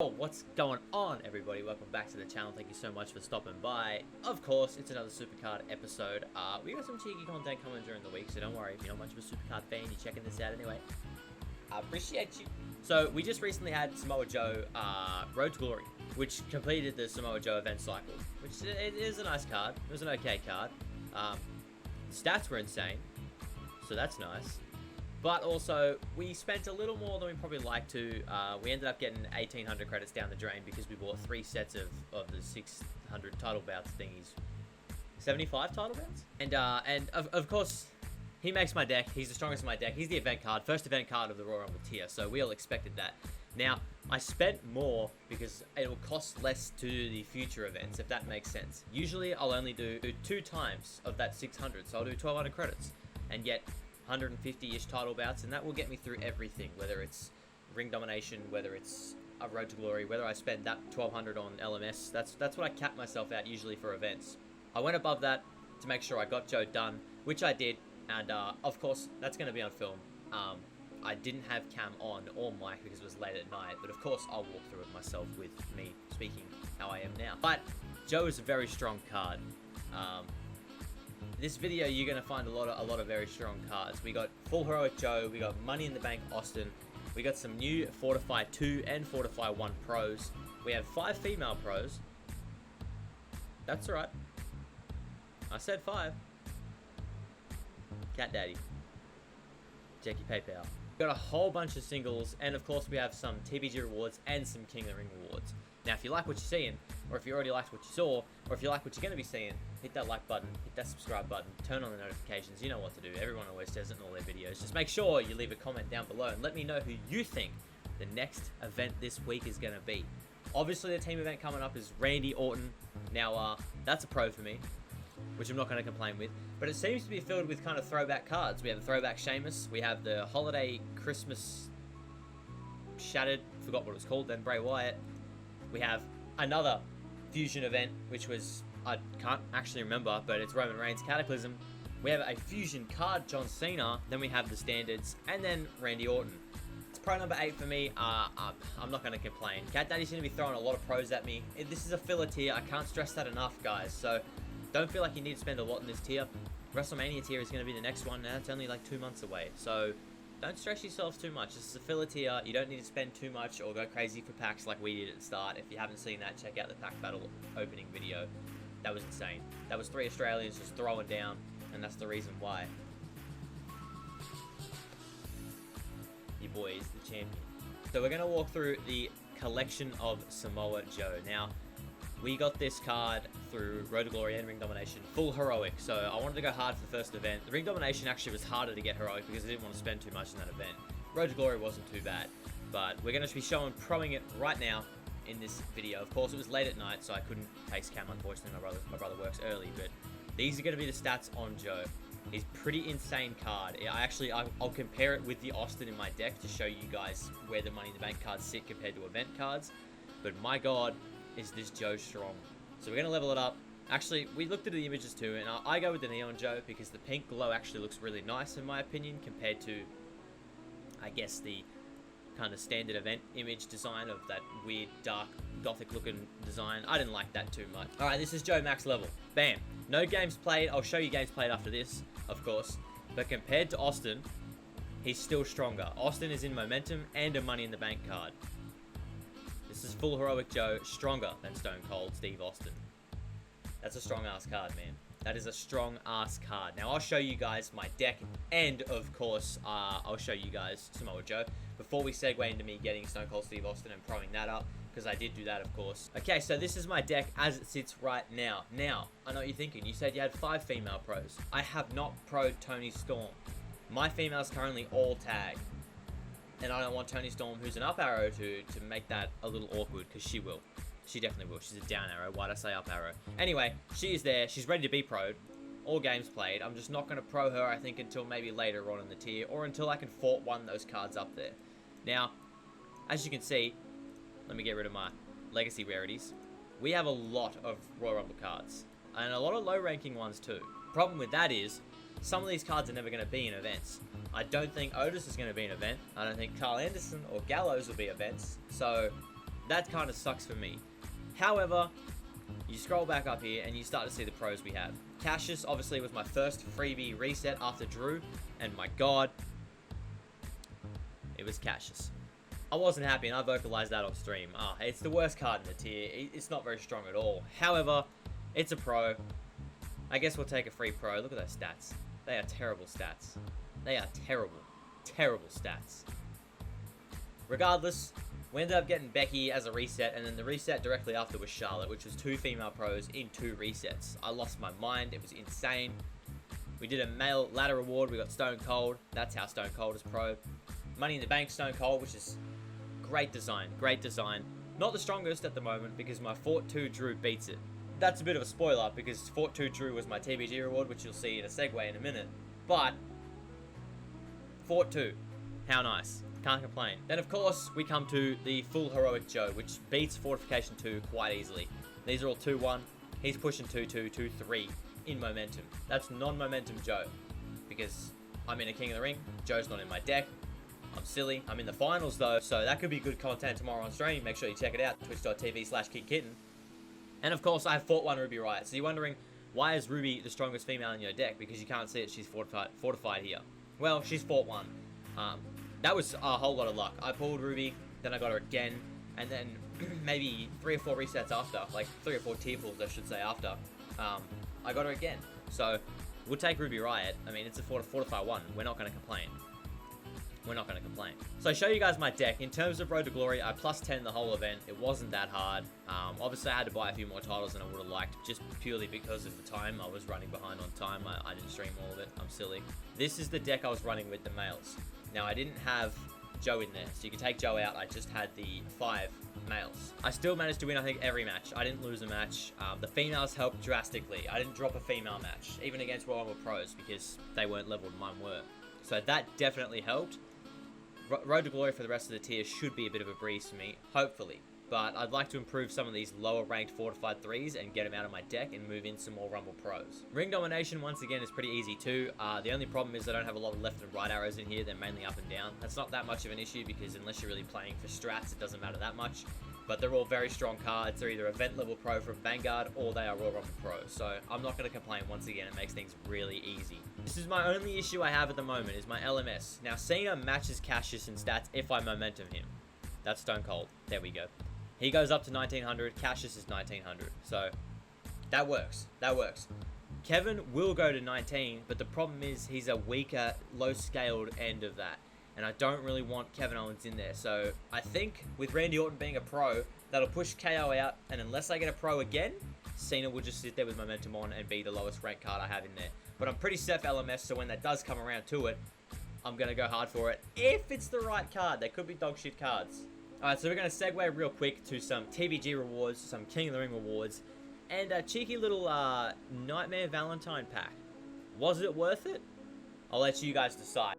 Oh, what's going on, everybody? Welcome back to the channel. Thank you so much for stopping by. Of course, it's another Supercard episode. We got some cheeky content coming during the week, so don't worry if you're not much of a Supercard fan, you're checking this out anyway. I appreciate you. So, we just recently had Samoa Joe Road to Glory, which completed the Samoa Joe event cycle, which it is a nice card. It was an okay card. Stats were insane, so that's nice. But also, we spent a little more than we probably like to. We ended up getting 1,800 credits down the drain because we bought 3 sets of the 600 title bouts thingies. 75 title bouts? And of course, he makes my deck. He's the strongest in my deck. He's the event card. First event card of the Royal Rumble tier, so we all expected that. Now, I spent more because it will cost less to do the future events, if that makes sense. Usually, I'll only do 2 times of that 600, so I'll do 1,200 credits and get 150-ish title bouts, and that will get me through everything, whether it's ring domination, whether it's a Road to Glory, whether I spend that 1,200 on LMS. That's what I cap myself out usually for events. I went above that to make sure I got Joe done, which I did, and of course that's going to be on film. I didn't have cam on or mic because it was late at night, but of course I'll walk through it myself with me speaking how I am now. But Joe is a very strong card. This video, you're going to find a lot of very strong cards. We got Full Heroic Joe, we got Money in the Bank Austin, we got some new Fortify 2 and Fortify 1 pros. We have 5 female pros. That's alright. I said 5. Cat Daddy. Check your PayPal. We got a whole bunch of singles, and of course we have some TBG rewards and some King of the Ring rewards. Now, if you like what you're seeing, or if you already liked what you saw, or if you like what you're going to be seeing, hit that like button, hit that subscribe button, turn on the notifications. You know what to do. Everyone always says it in all their videos. Just make sure you leave a comment down below and let me know who you think the next event this week is going to be. Obviously, the team event coming up is Randy Orton. Now, that's a pro for me, which I'm not going to complain with. But it seems to be filled with kind of throwback cards. We have the throwback Sheamus. We have the holiday Christmas Shattered, forgot what it was called then, Bray Wyatt. We have another fusion event, which was, I can't actually remember, but it's Roman Reigns Cataclysm. We have a fusion card, John Cena. Then we have the standards, and then Randy Orton. It's pro number 8 for me. I'm not going to complain. Cat Daddy's going to be throwing a lot of pros at me. This is a filler tier. I can't stress that enough, guys. So don't feel like you need to spend a lot in this tier. WrestleMania tier is going to be the next one, and it's only like 2 months away. So don't stress yourselves too much. This is a filler tier. You don't need to spend too much or go crazy for packs like we did at the start. If you haven't seen that, check out the pack battle opening video. That was insane. That was 3 Australians just throwing down, and that's the reason why. Your boy is the champion. So we're going to walk through the collection of Samoa Joe. Now, we got this card through Road to Glory and Ring Domination, full heroic, so I wanted to go hard for the first event. The Ring Domination actually was harder to get heroic because I didn't want to spend too much in that event. Road to Glory wasn't too bad, but we're going to be showing proing it right now in this video. Of course, it was late at night, so I couldn't face cam, unfortunately. My brother works early, but these are going to be the stats on Joe. He's pretty insane card. I'll compare it with the Austin in my deck to show you guys where the Money in the Bank cards sit compared to event cards, but my god, is this Joe strong. So we're going to level it up. Actually, we looked at the images too, and I go with the Neon Joe because the pink glow actually looks really nice in my opinion compared to, I guess, the kind of standard event image design of that weird, dark, gothic looking design. I didn't like that too much. Alright, this is Joe max level. Bam. No games played. I'll show you games played after this, of course. But compared to Austin, he's still stronger. Austin is in momentum and a Money in the Bank card. This is Full Heroic Joe, stronger than Stone Cold Steve Austin. That's a strong ass card, man. That is a strong ass card. Now I'll show you guys my deck, and of course, I'll show you guys Samoa Joe before we segue into me getting Stone Cold Steve Austin and proing that up, because I did do that, of course. Okay, so this is my deck as it sits right now. Now, I know what you're thinking. You said you had 5 female pros. I have not proed Toni Storm. My females currently all tag. And I don't want Toni Storm, who's an up arrow, to make that a little awkward, because she will. She definitely will. She's a down arrow. Why'd I say up arrow? Anyway, she is there. She's ready to be proed. All games played. I'm just not going to pro her, I think, until maybe later on in the tier, or until I can fort one those cards up there. Now, as you can see, let me get rid of my legacy rarities. We have a lot of Royal Rumble cards, and a lot of low-ranking ones too. Problem with that is, some of these cards are never going to be in events. I don't think Otis is going to be an event. I don't think Carl Anderson or Gallows will be events. So That kind of sucks for me. However, you scroll back up here and you start to see the pros we have. Cassius obviously was my first freebie reset after Drew, and my god, it was Cassius. I wasn't happy, and I vocalized that off stream. It's the worst card in the tier. It's not very strong at all. However, it's a pro. I guess we'll take a free pro. Look at those stats. They are terrible stats. They are terrible. Terrible stats. Regardless, we ended up getting Becky as a reset, and then the reset directly after was Charlotte, which was 2 female pros in 2 resets. I lost my mind. It was insane. We did a male ladder reward. We got Stone Cold. That's how Stone Cold is pro. Money in the Bank Stone Cold, which is great design. Great design. Not the strongest at the moment because my Fort 2 Drew beats it. That's a bit of a spoiler because Fort 2 Drew was my TBG reward, which you'll see in a segue in a minute. But Fort 2, how nice. Can't complain. Then of course we come to the full heroic Joe, which beats Fortification 2 quite easily. These are all 2-1. He's pushing 2-2, 2-3 in momentum. That's non-momentum Joe. Because I'm in a King of the Ring, Joe's not in my deck. I'm silly. I'm in the finals though, so that could be good content tomorrow on stream. Make sure you check it out, twitch.tv/KidKitten. And of course I have Fort 1 Ruby Riot. So you're wondering, why is Ruby the strongest female in your deck? Because you can't see it, she's fortified here. Well, she's Fort 1. That was a whole lot of luck. I pulled Ruby, then I got her again, and then maybe 3 or 4 resets after, like 3 or 4 tier pulls I should say after, I got her again. So we'll take Ruby Riot. I mean, it's a Fortify 1. We're not going to complain. We're not going to complain. So I show you guys my deck. In terms of Road to Glory, I plus 10 the whole event. It wasn't that hard. Obviously, I had to buy a few more titles than I would have liked, just purely because of the time. I was running behind on time. I didn't stream all of it. I'm silly. This is the deck I was running with the males. Now, I didn't have Joe in there, so you can take Joe out. I just had the 5 males. I still managed to win, I think, every match. I didn't lose a match. The females helped drastically. I didn't drop a female match, even against Royal Rumble Pros, because they weren't leveled, mine were. So that definitely helped. Road to Glory for the rest of the tier should be a bit of a breeze for me, hopefully. But I'd like to improve some of these lower ranked fortified 3s and get them out of my deck and move in some more Rumble Pros. Ring Domination, once again, is pretty easy too. The only problem is I don't have a lot of left and right arrows in here. They're mainly up and down. That's not that much of an issue because unless you're really playing for strats, it doesn't matter that much. But they're all very strong cards. They're either event level pro from Vanguard or they are Royal Rumble Pro. So I'm not going to complain. Once again, it makes things really easy. This is my only issue I have at the moment is my LMS. Now, Cena matches Cassius in stats if I momentum him. That's Stone Cold. There we go. He goes up to 1900. Cassius is 1900. So that works. That works. Kevin will go to 19, but the problem is he's a weaker, low-scaled end of that. And I don't really want Kevin Owens in there. So I think with Randy Orton being a pro, that'll push KO out. And unless I get a pro again, Cena will just sit there with momentum on and be the lowest ranked card I have in there. But I'm pretty set for LMS, so when that does come around to it, I'm going to go hard for it. If it's the right card. They could be dog shit cards. Alright, so we're going to segue real quick to some TBG rewards, some King of the Ring rewards, and a cheeky little Nightmare Valentine pack. Was it worth it? I'll let you guys decide.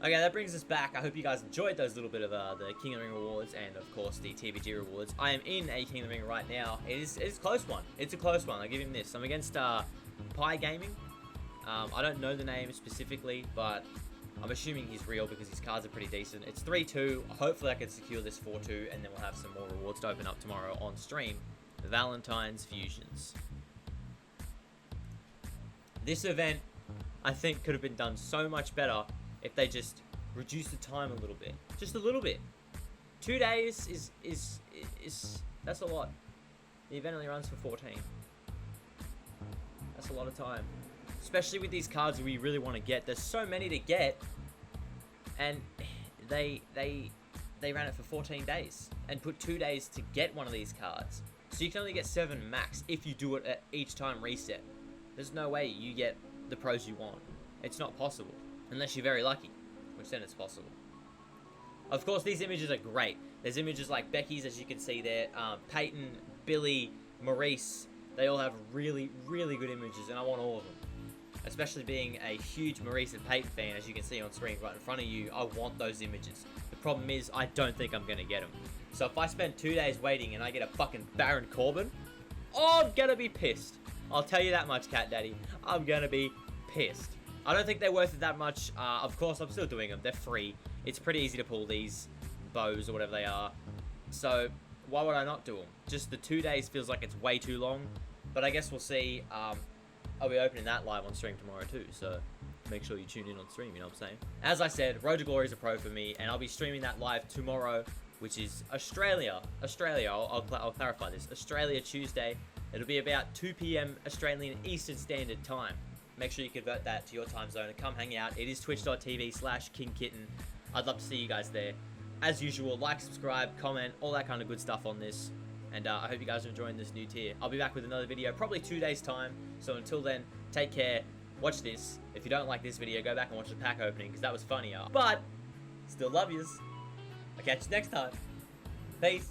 Okay, that brings us back. I hope you guys enjoyed those little bit of the King of the Ring rewards and, of course, the TBG rewards. I am in a King of the Ring right now. It's a close one. It's a close one. I'll give him this. I'm against Pi Gaming. I don't know the name specifically, but I'm assuming he's real because his cards are pretty decent. It's 3-2. Hopefully I can secure this 4-2, and then we'll have some more rewards to open up tomorrow on stream. Valentine's Fusions. This event, I think, could have been done so much better if they just reduced the time a little bit. Just a little bit. 2 days is that's a lot. The event only runs for 14. That's a lot of time. Especially with these cards we really want to get. There's so many to get, and they ran it for 14 days and put 2 days to get one of these cards. So you can only get 7 max if you do it at each time reset. There's no way you get the pros you want. It's not possible. Unless you're very lucky, which then it's possible. Of course, these images are great. There's images like Becky's, as you can see there. Peyton, Billy, Maurice. They all have really, really good images, and I want all of them. Especially being a huge Maurice and Peyton fan, as you can see on screen right in front of you, I want those images. The problem is, I don't think I'm going to get them. So if I spend 2 days waiting and I get a fucking Baron Corbin, I'm going to be pissed. I'll tell you that much, Cat Daddy. I'm going to be pissed. I don't think they're worth it that much. Of course, I'm still doing them. They're free. It's pretty easy to pull these bows or whatever they are. So why would I not do them? Just the 2 days feels like it's way too long. But I guess we'll see. I'll be opening that live on stream tomorrow too. So make sure you tune in on stream, you know what I'm saying? As I said, Road to Glory is a pro for me. And I'll be streaming that live tomorrow, which is Australia. I'll clarify this. Australia Tuesday. It'll be about 2 p.m. Australian Eastern Standard Time. Make sure you convert that to your time zone and come hang out. It is twitch.tv/KingKitten. I'd love to see you guys there. As usual, like, subscribe, comment, all that kind of good stuff on this. And I hope you guys are enjoying this new tier. I'll be back with another video, probably 2 days time. So until then, take care. Watch this. If you don't like this video, go back and watch the pack opening, because that was funnier. But, still love yous. I'll catch you next time. Peace.